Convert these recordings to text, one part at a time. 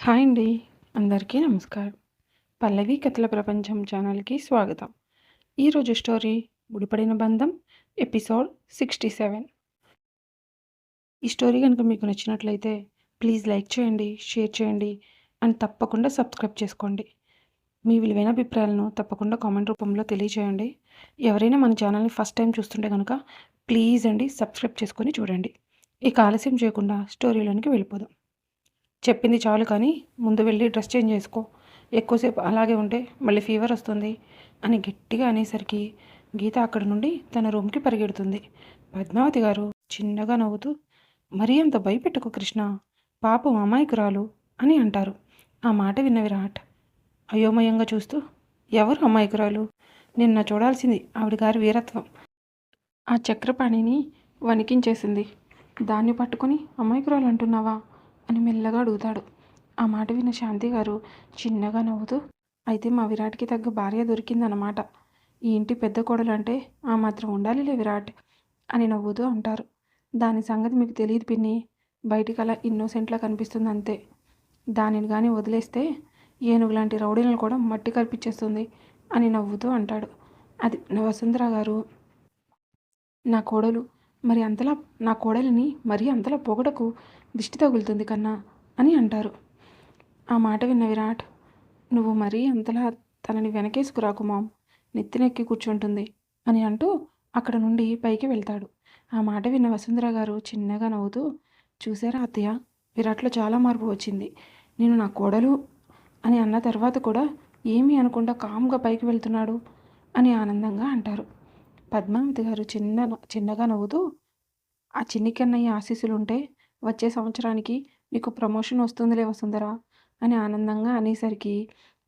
Hi అండి. అందరికీ నమస్కారం. పల్లవి కథల ప్రపంచం ఛానల్‌కి స్వాగతం. ఈరోజు స్టోరీ 'ముడిపడిన బంధం' ఎపిసోడ్ 67. ఈ స్టోరీ కనుక మీకు నచ్చినట్లయితే ప్లీజ్ లైక్ చేయండి, షేర్ చేయండి అండ్ తప్పకుండా సబ్స్క్రైబ్ చేసుకోండి. మీ విలువైన అభిప్రాయాలను తప్పకుండా కామెంట్ రూపంలో తెలియచేయండి. ఎవరైనా మన ఛానల్‌ని ఫస్ట్ టైం చూస్తుంటే కనుక ప్లీజ్ అండి సబ్స్క్రైబ్ చేసుకొని చూడండి. ఇక ఆలస్యం చేయకుండా స్టోరీలోనికి వెళ్ళిపోదాం. చెప్పింది చాలు కానీ ముందు వెళ్ళి డ్రెస్ చేంజ్ చేసుకో, ఎక్కువసేపు అలాగే ఉంటే మళ్ళీ ఫీవర్ వస్తుంది అని గట్టిగా అనేసరికి గీత అక్కడి నుండి తన రూమ్కి పరిగెడుతుంది. పద్మావతి గారు చిన్నగా నవ్వుతూ, మరీ అంత భయపెట్టుకో కృష్ణ, పాపం అమాయకురాలు అని అంటారు. ఆ మాట విన్న విరాట్ అయోమయంగా చూస్తూ, ఎవరు అమాయకురాలు? నిన్న చూడాల్సింది ఆవిడ గారి వీరత్వం. ఆ చక్రపాణిని వణికించేసింది. దాన్ని పట్టుకొని అమాయకురాలు అంటున్నావా అని మెల్లగా అడుగుతాడు. ఆ మాట విన్న శాంతి గారు చిన్నగా నవ్వుతూ, అయితే మా విరాట్కి తగ్గ భార్య దొరికిందన్నమాట. ఈ ఇంటి పెద్ద కోడలు అంటే ఆ మాత్రం ఉండాలిలే విరాట్ అని నవ్వుతూ అంటారు. దాని సంగతి మీకు తెలియదు పిన్ని, బయటికి అలా ఇన్నోసెంట్లా కనిపిస్తుంది అంతే. దానిని కానీ వదిలేస్తే ఏనుగు లాంటి రౌడీలను కూడా మట్టి కల్పించేస్తుంది అని నవ్వుతూ అంటాడు. అది వసుంధర గారు, నా కోడలిని మరీ అంతలా పొగడకు, దిష్టి తగులుతుంది కన్నా అని అంటారు. ఆ మాట విన్న విరాట్, నువ్వు మరీ అంతలా తనని వెనకేసుకురాకు మామ్, నెత్తినెక్కి కూర్చుంటుంది అని అంటూ అక్కడ నుండి పైకి వెళ్తాడు. ఆ మాట విన్న వసుంధర గారు చిన్నగా నవ్వుతూ, చూసారా అత్తయ్య, విరాట్లో చాలా మార్పు వచ్చింది. నేను నా కోడలు అని అన్న తర్వాత కూడా ఏమీ అనకుండా కామ్గా పైకి వెళ్తున్నాడు అని ఆనందంగా అంటారు. పద్మావతి గారు చిన్నగా నవ్వుతూ, ఆ చిన్ని కన్నయ్య ఆశీస్సులుంటే వచ్చే సంవత్సరానికి నీకు ప్రమోషన్ వస్తుందిలే వసుంధర అని ఆనందంగా అనేసరికి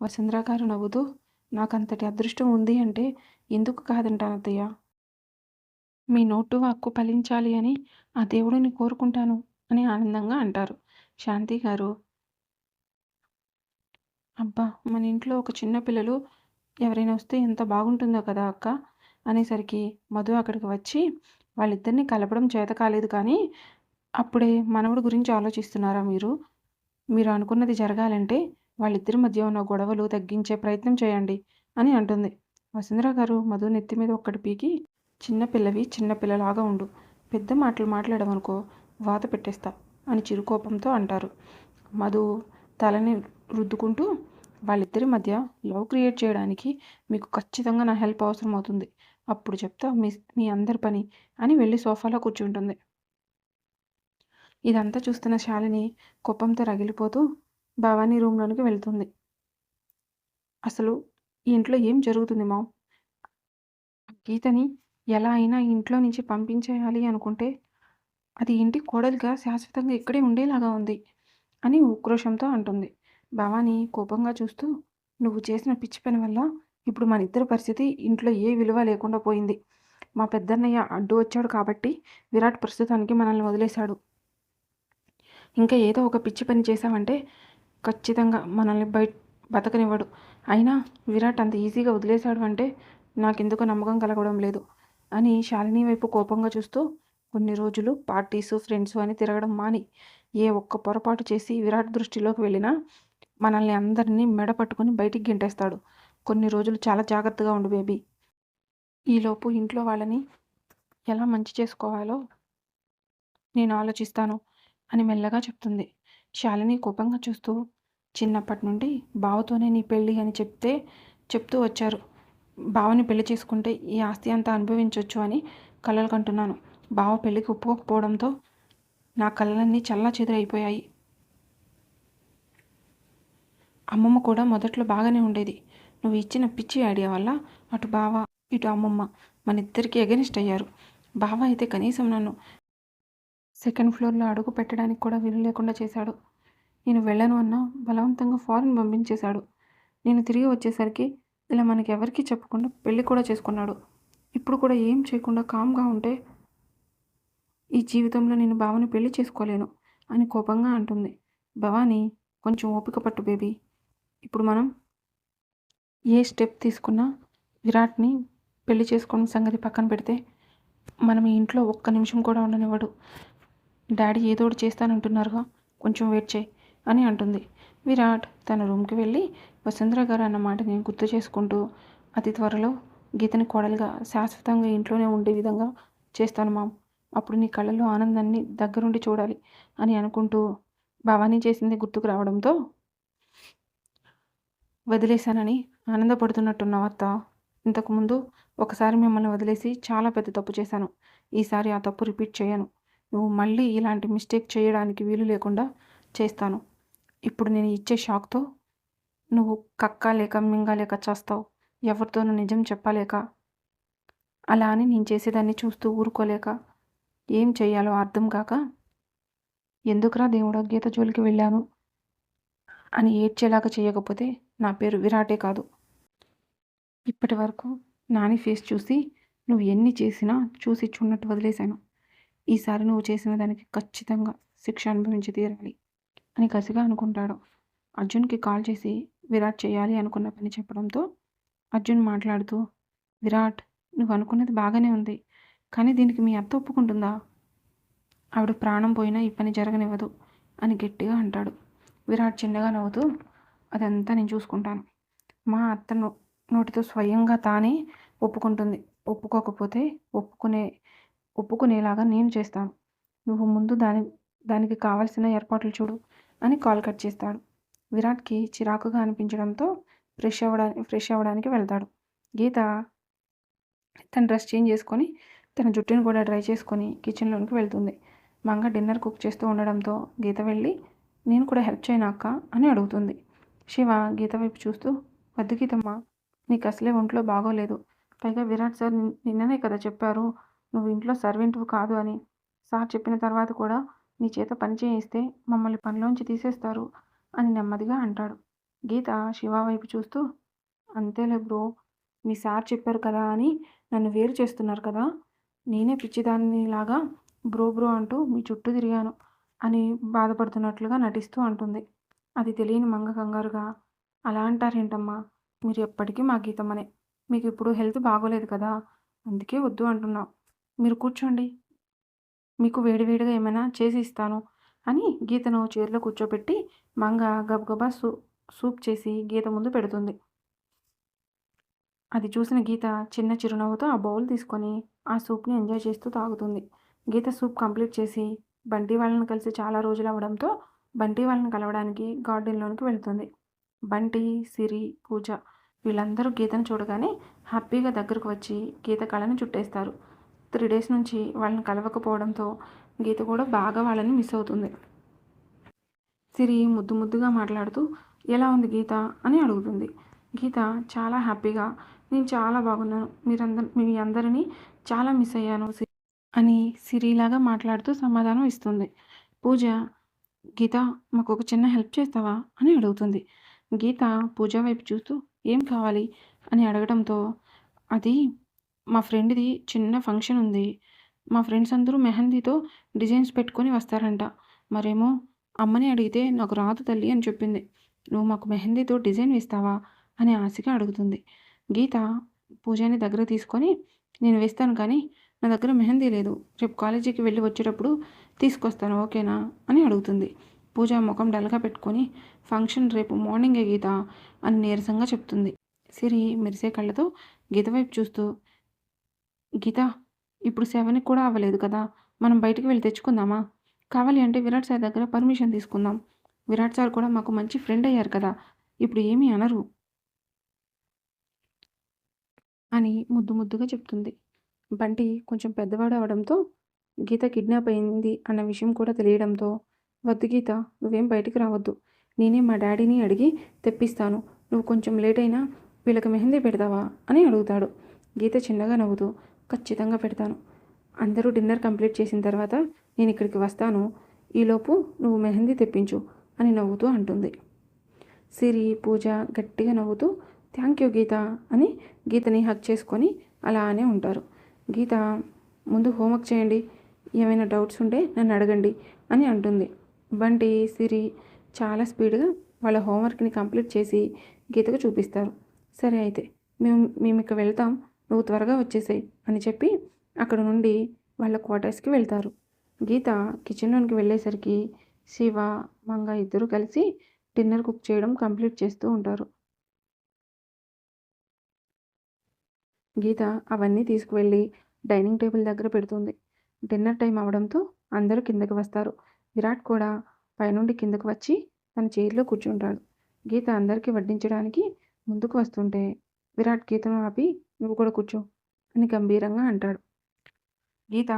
వసుంధర గారు నవ్వుతూ, నాకు అంతటి అదృష్టం ఉంది అంటే ఎందుకు కాదంటాను అత్తయ్య. మీ నోటు వాక్కు ఫలించాలి అని ఆ దేవుడిని కోరుకుంటాను అని ఆనందంగా అంటారు. శాంతి గారు, అబ్బా మన ఇంట్లో ఒక చిన్న పిల్లలు ఎవరైనా వస్తే ఎంత బాగుంటుందో కదా అక్క అనేసరికి మధు అక్కడికి వచ్చి, వాళ్ళిద్దరిని కలపడం చేత కాలేదు కానీ అప్పుడే మనవడి గురించి ఆలోచిస్తున్నారా మీరు? మీరు అనుకున్నది జరగాలంటే వాళ్ళిద్దరి మధ్య ఉన్న గొడవలు తగ్గించే ప్రయత్నం చేయండి అని అంటుంది. వసుంధర గారు మధు నెత్తి మీద ఒక్కటి పీకి, చిన్నపిల్లవి చిన్నపిల్లలాగా ఉండు, పెద్ద మాటలు మాట్లాడమనుకో వాత పెట్టేస్తా అని చిరుకోపంతో అంటారు. మధు తలని రుద్దుకుంటూ, వాళ్ళిద్దరి మధ్య లవ్ క్రియేట్ చేయడానికి మీకు ఖచ్చితంగా నా హెల్ప్ అవసరం అవుతుంది, అప్పుడు చెప్తా మీ అందరి పని అని వెళ్ళి సోఫాలో కూర్చుంటుంది. ఇదంతా చూస్తున్న శాలిని కోపంతో రగిలిపోతూ భవానీ రూమ్లోనికి వెళ్తుంది. అసలు ఈ ఇంట్లో ఏం జరుగుతుంది మామ్? గీతని ఎలా అయినా ఇంట్లో నుంచి పంపించేయాలి అనుకుంటే అది ఇంటి కోడలిగా శాశ్వతంగా ఇక్కడే ఉండేలాగా ఉంది అని ఉక్రోషంతో అంటుంది. భవానీ కోపంగా చూస్తూ, నువ్వు చేసిన పిచ్చి పని వల్ల ఇప్పుడు మన ఇద్దరి పరిస్థితి ఇంట్లో ఏ విలువ లేకుండా పోయింది. మా పెద్దన్నయ్య అడ్డు వచ్చాడు కాబట్టి విరాట్ ప్రస్తుతానికి మనల్ని వదిలేశాడు. ఇంకా ఏదో ఒక పిచ్చి పని చేశామంటే ఖచ్చితంగా మనల్ని బతకనివ్వడు. అయినా విరాట్ అంత ఈజీగా వదిలేశాడు అంటే నాకెందుకో నమ్మకం కలగడం లేదు అని శాలిని వైపు కోపంగా చూస్తూ, కొన్ని రోజులు పార్టీసు ఫ్రెండ్స్ అని తిరగడం మాని ఏ ఒక్క పొరపాటు చేసి విరాట్ దృష్టిలోకి వెళ్ళినా మనల్ని అందరినీ మెడ పట్టుకొని బయటికి గెంటేస్తాడు. కొన్ని రోజులు చాలా జాగ్రత్తగా ఉండు బేబీ. ఈలోపు ఇంట్లో వాళ్ళని ఎలా మంచి చేసుకోవాలో నేను ఆలోచిస్తాను అని మెల్లగా చెప్తుంది. శాలిని కోపంగా చూస్తూ, చిన్నప్పటి నుండి బావతోనే నీ పెళ్ళి అని చెప్తూ వచ్చారు. బావని పెళ్లి చేసుకుంటే ఈ ఆస్తి అంతా అనుభవించవచ్చు అని కలలు కంటున్నాను. బావ పెళ్ళికి ఒప్పుకోకపోవడంతో నా కళ్ళన్నీ చల్లా చెదురైపోయాయి. అమ్మమ్మ కూడా మొదట్లో బాగానే ఉండేది. నువ్వు ఇచ్చిన పిచ్చి ఐడియా వల్ల అటు బావ ఇటు అమ్మమ్మ మన ఇద్దరికి ఎగనిస్ట్ అయ్యారు. బావ అయితే కనీసం నన్ను సెకండ్ ఫ్లోర్లో అడుగు పెట్టడానికి కూడా వీలు లేకుండా చేశాడు. నేను వెళ్ళను అన్నా బలవంతంగా ఫారెన్ పంపించేశాడు. నేను తిరిగి వచ్చేసరికి ఇలా మనకెవరికీ చెప్పకుండా పెళ్ళి కూడా చేసుకున్నాడు. ఇప్పుడు కూడా ఏం చేయకుండా కామ్గా ఉంటే ఈ జీవితంలో నేను బావని పెళ్లి చేసుకోలేను అని కోపంగా అంటుంది. భవానీ, కొంచెం ఓపిక పట్టు బేబీ. ఇప్పుడు మనం ఏ స్టెప్ తీసుకున్నా విరాట్ని పెళ్లి చేసుకున్న సంగతి పక్కన పెడితే మనం ఈ ఇంట్లో ఒక్క నిమిషం కూడా ఉండనివ్వడు. డాడీ ఏదో ఒకటి చేస్తానంటున్నారుగా, కొంచెం వెయిట్ చేయి అని అంటుంది. విరాట్ తన రూమ్కి వెళ్ళి వసుంధర గారు అన్న మాటని గుర్తు చేసుకుంటూ అతి త్వరలో గీతని కోడలుగా శాశ్వతంగా ఇంట్లోనే ఉండే విధంగా చేస్తాను మామ్. అప్పుడు నీ కళ్ళలో ఆనందాన్ని దగ్గరుండి చూడాలి అని అనుకుంటూ భవానీ చేసింది గుర్తుకు రావడంతో వదిలేశానని ఆనందపడుతున్నట్టున్నావు అత్త. ఇంతకుముందు ఒకసారి మిమ్మల్ని వదిలేసి చాలా పెద్ద తప్పు చేశాను. ఈసారి ఆ తప్పు రిపీట్ చేయను. నువ్వు మళ్ళీ ఇలాంటి మిస్టేక్ చేయడానికి వీలు లేకుండా చేస్తాను. ఇప్పుడు నేను ఇచ్చే షాక్తో నువ్వు కక్కలేక మింగలేక చేస్తావు. ఎవరితోనూ నిజం చెప్పలేక, అలా అని నేను చేసేదాన్ని చూస్తూ ఊరుకోలేక, ఏం చెయ్యాలో అర్థం కాక ఎందుకురా దేవుడా గీత జోలికి వెళ్ళాను అని ఏడ్చేలాగా చేయకపోతే నా పేరు విరాటే కాదు. ఇప్పటి వరకు నాని ఫేస్ చూసి నువ్వు ఎన్ని చేసినా చూసి చూడనట్టు వదిలేశాను. ఈసారి నువ్వు చేసిన దానికి ఖచ్చితంగా శిక్ష అనుభవించి తీరాలి అని కసిగా అనుకుంటాడు. అర్జున్కి కాల్ చేసి విరాట్ చేయాలి అనుకున్న పని చెప్పడంతో అర్జున్ మాట్లాడుతూ, విరాట్ నువ్వు అనుకున్నది బాగానే ఉంది, కానీ దీనికి మీ అత్త ఒప్పుకుంటుందా? ఆవిడ ప్రాణం పోయినా ఈ పని జరగనివ్వదు అని గట్టిగా అంటాడు. విరాట్ చిన్నగా నవ్వుతూ, అదంతా నేను చూసుకుంటాను. మా అత్త నోటితో స్వయంగా తానే ఒప్పుకుంటుంది. ఒప్పుకోకపోతే ఒప్పుకునేలాగా నేను చేస్తాను. నువ్వు ముందు దానికి కావాల్సిన ఏర్పాట్లు చూడు అని కాల్ కట్ చేస్తాడు. విరాట్కి చిరాకుగా అనిపించడంతో ఫ్రెష్ అవ్వడానికి వెళ్తాడు. గీత తన డ్రెస్ చేంజ్ చేసుకొని తన జుట్టుని కూడా డ్రై చేసుకొని కిచెన్లోనికి వెళ్తుంది. మంగ డిన్నర్ కుక్ చేస్తూ ఉండడంతో గీత వెళ్ళి నేను కూడా హెల్ప్ చేయనా అక్క అని అడుగుతుంది. శివ గీత వైపు చూస్తూ, వద్దు గీతమ్మ, నీకు అసలే ఒంట్లో బాగోలేదు. పైగా విరాట్ సార్ నిన్ననే కదా చెప్పారు నువ్వు ఇంట్లో సర్వెంట్వు కాదు అని. సార్ చెప్పిన తర్వాత కూడా నీ చేత పని చేయిస్తే మమ్మల్ని పనిలోంచి తీసేస్తారు అని నెమ్మదిగా అంటాడు. గీత శివ వైపు చూస్తూ, అంతేలే బ్రో, మీ సార్ చెప్పారు కదా అని నన్ను వేరు చేస్తున్నారు కదా. నేనే పిచ్చిదానిలాగా బ్రో బ్రో అంటూ మీ చుట్టూ తిరిగాను అని బాధపడుతున్నట్లుగా నటిస్తూ అంటుంది. అది తెలియని మంగ కంగారుగా, అలా అంటారేంటమ్మా, మీరు ఎప్పటికీ మా గీతమ్మనే. మీకు ఇప్పుడు హెల్త్ బాగోలేదు కదా, అందుకే వద్దు అంటున్నాం. మీరు కూర్చోండి, మీకు వేడివేడిగా ఏమైనా చేసి ఇస్తాను అని గీతను చైర్లో కూర్చోబెట్టి మంగ గబగబా సూప్ చేసి గీత ముందు పెడుతుంది. అది చూసిన గీత చిన్న చిరునవ్వుతో ఆ బౌల్ తీసుకొని ఆ సూప్ని ఎంజాయ్ చేస్తూ తాగుతుంది. గీత సూప్ కంప్లీట్ చేసి బంటి వాళ్ళని కలిసి చాలా రోజులు అవ్వడంతో బంటి వాళ్ళని కలవడానికి గార్డెన్లోనికి వెళ్తుంది. బంటి, సిరి, పూజ వీళ్ళందరూ గీతను చూడగానే హ్యాపీగా దగ్గరకు వచ్చి గీత కళని చుట్టేస్తారు. 3 days నుంచి వాళ్ళని కలవకపోవడంతో గీత కూడా బాగా వాళ్ళని మిస్ అవుతుంది. సిరి ముద్దు ముద్దుగా మాట్లాడుతూ ఎలా ఉంది గీత అని అడుగుతుంది. గీత చాలా హ్యాపీగా, నేను చాలా బాగున్నాను, మీ అందరినీ చాలా మిస్ అయ్యాను అని సిరిలాగా మాట్లాడుతూ సమాధానం ఇస్తుంది. పూజ, గీత మాకు ఒక చిన్న హెల్ప్ చేస్తావా అని అడుగుతుంది. గీత పూజ వైపు చూస్తూ ఏం కావాలి అని అడగడంతో, అది మా ఫ్రెండ్ది చిన్న ఫంక్షన్ ఉంది. మా ఫ్రెండ్స్ అందరూ మెహందీతో డిజైన్స్ పెట్టుకొని వస్తారంట. మరేమో అమ్మని అడిగితే నాకు రాదు తల్లి అని చెప్పింది. నువ్వు మాకు మెహందీతో డిజైన్ వేస్తావా అని ఆశగా అడుగుతుంది. గీత పూజని దగ్గర తీసుకొని, నేను వేస్తాను కానీ నా దగ్గర మెహందీ లేదు, రేపు కాలేజీకి వెళ్ళి వచ్చేటప్పుడు తీసుకొస్తాను ఓకేనా అని అడుగుతుంది. పూజ ముఖం డల్గా పెట్టుకొని, ఫంక్షన్ రేపు మార్నింగే గీత అని నీరసంగా చెప్తుంది. సిరి మెరిసే కళ్ళతో గీత వైపు చూస్తూ, గీత ఇప్పుడు 7 కూడా అవ్వలేదు కదా, మనం బయటికి వెళ్ళి తెచ్చుకుందామా? కావాలి అంటే విరాట్ సార్ దగ్గర పర్మిషన్ తీసుకుందాం. విరాట్ సార్ కూడా మాకు మంచి ఫ్రెండ్ అయ్యారు కదా, ఇప్పుడు ఏమీ అనరు అని ముద్దు ముద్దుగా చెప్తుంది. బంటి కొంచెం పెద్దవాడు అవడంతో గీత కిడ్నాప్ అయింది అన్న విషయం కూడా తెలియడంతో, వద్దు గీత, నువ్వేం బయటికి రావద్దు, నేనే మా డాడీని అడిగి తెప్పిస్తాను, నువ్వు కొంచెం లేట్ అయినా వీళ్ళకి మెహందీ పెడతావా అని అడుగుతాడు. గీత చిన్నగా నవ్వుతూ, ఖచ్చితంగా పెడతాను, అందరూ డిన్నర్ కంప్లీట్ చేసిన తర్వాత నేను ఇక్కడికి వస్తాను, ఈలోపు నువ్వు మెహందీ తెప్పించు అని నవ్వుతూ అంటుంది. సిరి, పూజ గట్టిగా నవ్వుతూ థ్యాంక్ యూ గీత అని గీతని హక్ చేసుకొని అలానే ఉంటారు. గీత ముందు హోంవర్క్ చేయండి, ఏమైనా డౌట్స్ ఉంటే నన్ను అడగండి అని అంటుంది. బంటి, సిరి చాలా స్పీడ్గా వాళ్ళ హోంవర్క్ని కంప్లీట్ చేసి గీతకు చూపిస్తారు. సరే అయితే మేము ఇక వెళ్తాం, నువ్వు త్వరగా వచ్చేసాయి అని చెప్పి అక్కడ నుండి వాళ్ళ క్వార్టర్స్కి వెళ్తారు. గీత కిచెన్లోనికి వెళ్ళేసరికి శివ, మంగ ఇద్దరూ కలిసి డిన్నర్ కుక్ చేయడం కంప్లీట్ చేస్తూ ఉంటారు. గీత అవన్నీ తీసుకువెళ్ళి డైనింగ్ టేబుల్ దగ్గర పెడుతుంది. డిన్నర్ టైం అవడంతో అందరూ కిందకి వస్తారు. విరాట్ కూడా పైనుండి కిందకు వచ్చి తన చైర్లో కూర్చుంటాడు. గీత అందరికీ వడ్డించడానికి ముందుకు వస్తుంటే విరాట్ గీతను ఆపి, "నువ్వు కూడా కూర్చో" అని గంభీరంగా అంటాడు. గీత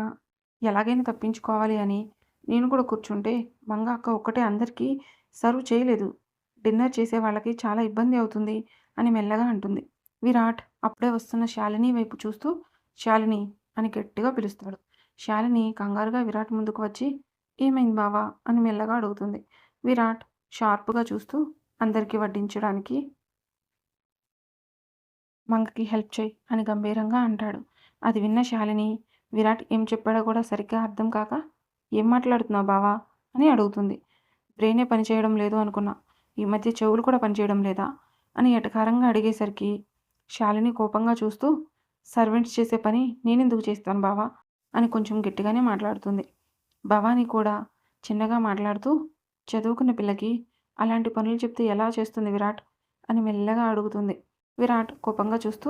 ఎలాగైనా తప్పించుకోవాలి అని నేను కూడా కూర్చుంటే మంగ అక్క ఒక్కటే అందరికీ సర్వ్ చేయలేదు. డిన్నర్ చేసే వాళ్ళకి చాలా ఇబ్బంది అవుతుంది అని మెల్లగా అంటుంది. విరాట్ అప్పుడే వస్తున్న శాలిని వైపు చూస్తూ శాలిని అని గట్టిగా పిలుస్తాడు. శాలిని కంగారుగా విరాట్ ముందుకు వచ్చి, "ఏమైంది బావా" అని మెల్లగా అడుగుతుంది. విరాట్ షార్ప్గా చూస్తూ అందరికీ వడ్డించడానికి మంగకి హెల్ప్ చేయి అని గంభీరంగా అంటాడు. అది విన్న శాలిని విరాట్ ఏం చెప్పాడో కూడా సరిగ్గా అర్థం కాక, "ఏం మాట్లాడుతున్నావు బావా" అని అడుగుతుంది. "బ్రెయినే పనిచేయడం లేదు అనుకున్నా, ఈ మధ్య చెవులు కూడా పనిచేయడం లేదా" అని ఎటకారంగా అడిగేసరికి శాలిని కోపంగా చూస్తూ, "సర్వెంట్స్ చేసే పని నేనెందుకు చేస్తాను బావా" అని కొంచెం గట్టిగానే మాట్లాడుతుంది. భవానీ కూడా చిన్నగా మాట్లాడుతూ, "చదువుకున్న పిల్లకి అలాంటి పనులు చెప్తే ఎలా చేస్తుంది విరాట్" అని మెల్లగా అడుగుతుంది. విరాట్ కోపంగా చూస్తూ,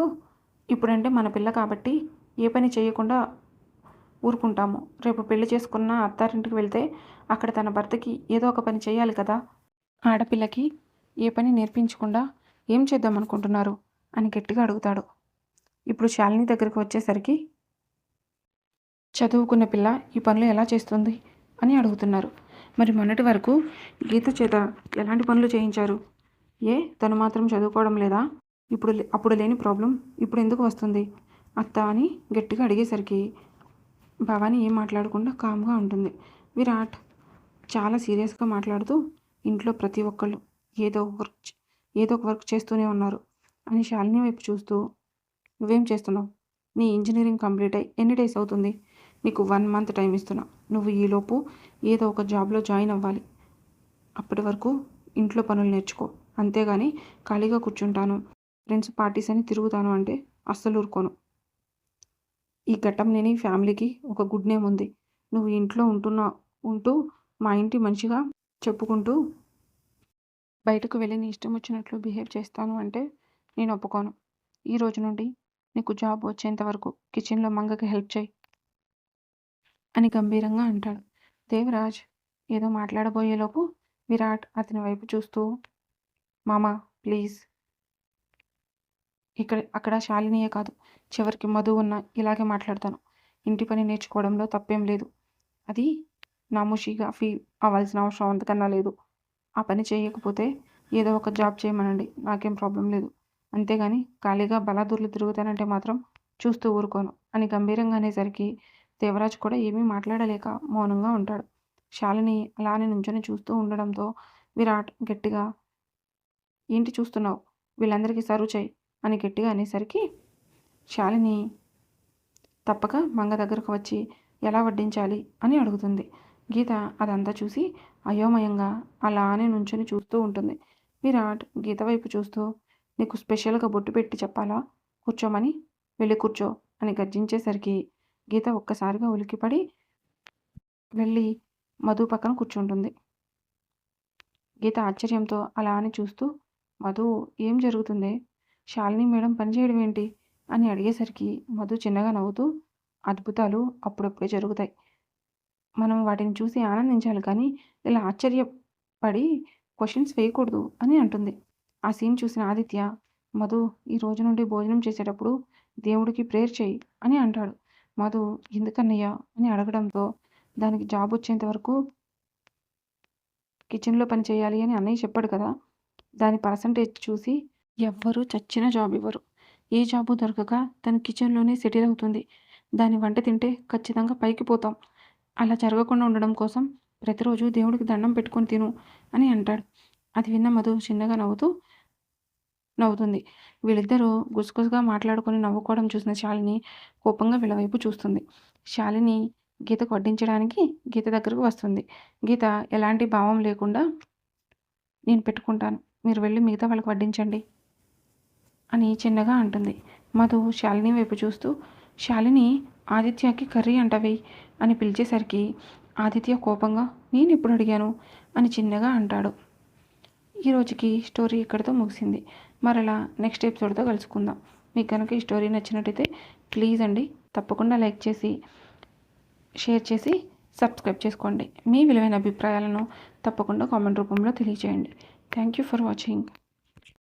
"ఇప్పుడంటే మన పిల్ల కాబట్టి ఏ పని చేయకుండా ఊరుకుంటాము. రేపు పెళ్లి చేసుకున్న అత్తారింటికి వెళ్తే అక్కడ తన భర్తకి ఏదో ఒక పని చేయాలి కదా. ఆడపిల్లకి ఏ పని నేర్పించకుండా ఏం చేద్దాం అనుకుంటున్నారు" అని గట్టిగా అడుగుతాడు. ఇప్పుడు శాలిని దగ్గరికి వచ్చేసరికి, "చదువుకున్న పిల్ల ఈ పనులు ఎలా చేస్తుంది" అని అడుగుతున్నారు. మరి మొన్నటి వరకు గీత చేత ఎలాంటి పనులు చేయించారు? తను మాత్రం చదువుకోవడం లేదా? అప్పుడు లేని ప్రాబ్లం ఇప్పుడు ఎందుకు వస్తుంది అత్త అని గట్టిగా అడిగేసరికి భవానీ ఏం మాట్లాడకుండా కామ్గా ఉంటుంది. విరాట్ చాలా సీరియస్గా మాట్లాడుతూ, "ఇంట్లో ప్రతి ఒక్కళ్ళు ఏదో ఒక వర్క్ చేస్తూనే ఉన్నారు" అని శాలిని వైపు చూస్తూ, "నువ్వేం చేస్తున్నావు? నీ ఇంజనీరింగ్ కంప్లీట్ అయ్యి ఎన్ని డేస్ అవుతుంది? నీకు 1 మంత్ టైం ఇస్తున్నా. నువ్వు ఈలోపు ఏదో ఒక జాబ్లో జాయిన్ అవ్వాలి. అప్పటి వరకు ఇంట్లో పనులు నేర్చుకో. అంతేగాని ఖాళీగా కూర్చుంటాను, ఫ్రెండ్స్ పార్టీస్ అని తిరుగుతాను అంటే అస్సలు ఊరుకోను. ఈ ఘట్టంనేని ఫ్యామిలీకి ఒక గుడ్ నేమ్ ఉంది. నువ్వు ఇంట్లో ఉంటూ మా ఇంటి మనిషిగా చెప్పుకుంటూ బయటకు వెళ్ళి నీ ఇష్టం వచ్చినట్లు బిహేవ్ చేస్తాను అంటే నేను ఒప్పుకోను. ఈ రోజు నుండి నీకు జాబ్ వచ్చేంత వరకు కిచెన్లో మంగకి హెల్ప్ చేయి" అని గంభీరంగా అంటాడు. దేవరాజ్ ఏదో మాట్లాడబోయేలోపు విరాట్ అతని వైపు చూస్తూ, "మామా ప్లీజ్, అక్కడ శాలినియే కాదు, చివరికి మధు ఉన్న ఇలాగే మాట్లాడతాను. ఇంటి పని నేర్చుకోవడంలో తప్పేం లేదు. అది నామోషీగా ఫీల్ అవ్వాల్సిన అవసరం అంతకన్నా లేదు. ఆ పని చేయకపోతే ఏదో ఒక జాబ్ చేయమనండి, నాకేం ప్రాబ్లం లేదు. అంతేగాని ఖాళీగా బలాదూర్లు తిరుగుతానంటే మాత్రం చూస్తూ ఊరుకోను" అని గంభీరంగా అనేసరికి దేవరాజ్ కూడా ఏమీ మాట్లాడలేక మౌనంగా ఉంటాడు. శాలిని అలానే నుంచొని చూస్తూ ఉండడంతో విరాట్ గట్టిగా, "ఏంటి చూస్తున్నావు? వీళ్ళందరికీ సర్వ్ చేయి" అని గట్టిగా అనేసరికి శాలిని తప్పక మంగ దగ్గరకు వచ్చి ఎలా వడ్డించాలి అని అడుగుతుంది. గీత అదంతా చూసి అయోమయంగా అలానే నుంచొని చూస్తూ ఉంటుంది. విరాట్ గీత వైపు చూస్తూ, "నీకు స్పెషల్గా బొట్టు పెట్టి చెప్పాలా? కూర్చోమని, వెళ్ళి కూర్చో" అని గర్జించేసరికి గీత ఒక్కసారిగా ఉలికిపడి వెళ్ళి మధు పక్కన కూర్చుంటుంది. గీత ఆశ్చర్యంతో అలా అని చూస్తూ, "మధు, ఏం జరుగుతుంది? శాలిని మేడం పనిచేయడం ఏంటి" అని అడిగేసరికి మధు చిన్నగా నవ్వుతూ, "అద్భుతాలు అప్పుడప్పుడే జరుగుతాయి. మనం వాటిని చూసి ఆనందించాలి కానీ ఇలా ఆశ్చర్యపడి క్వశ్చన్స్ వేయకూడదు" అని అంటుంది. ఆ సీన్ చూసిన ఆదిత్య, "మధు, ఈ రోజు నుండి భోజనం చేసేటప్పుడు దేవుడికి ప్రేయర్ చేయి" అని అంటాడు. మధు "ఎందుకన్నయ్య" అని అడగడంతో, "దానికి జాబ్ వచ్చేంత వరకు కిచెన్లో పని చేయాలి అని అన్నయ్య చెప్పాడు కదా. దాని పర్సంటేజ్ చూసి ఎవ్వరూ చచ్చిన జాబ్ ఇవ్వరు. ఏ జాబు దొరకక తను కిచెన్లోనే సెటిల్ అవుతుంది. దాని వంట తింటే ఖచ్చితంగా పైకి పోతాం. అలా జరగకుండా ఉండడం కోసం ప్రతిరోజు దేవుడికి దండం పెట్టుకొని తిను" అని అంటాడు. అది విన్న మధు చిన్నగా నవ్వుతుంది. వీళ్ళిద్దరూ గుసగుసగా మాట్లాడుకొని నవ్వుకోవడం చూసిన శాలిని కోపంగా వీళ్ళ వైపు చూస్తుంది. శాలిని గీతకు వడ్డించడానికి గీత దగ్గరకు వస్తుంది. గీత ఎలాంటి భావం లేకుండా, "నేను పెట్టుకుంటాను, మీరు వెళ్ళి మిగతా వాళ్ళకి వడ్డించండి" అని చిన్నగా అంటుంది. మధు శాలిని వైపు చూస్తూ, "శాలిని, ఆదిత్యకి కర్రీ అంటవి" అని పిలిచేసరికి ఆదిత్య కోపంగా, "నేను ఎప్పుడు అడిగాను" అని చిన్నగా అంటాడు. ఈ రోజుకి స్టోరీ ఇక్కడితో ముగిసింది. మరలా నెక్స్ట్ ఎపిసోడ్తో కలుసుకుందాం. మీకు కనుక ఈ స్టోరీ నచ్చినట్టయితే ప్లీజ్ అండి తప్పకుండా లైక్ చేసి షేర్ చేసి సబ్స్క్రైబ్ చేసుకోండి. మీ విలువైన అభిప్రాయాలను తప్పకుండా కామెంట్ రూపంలో తెలియజేయండి. Thank you for watching.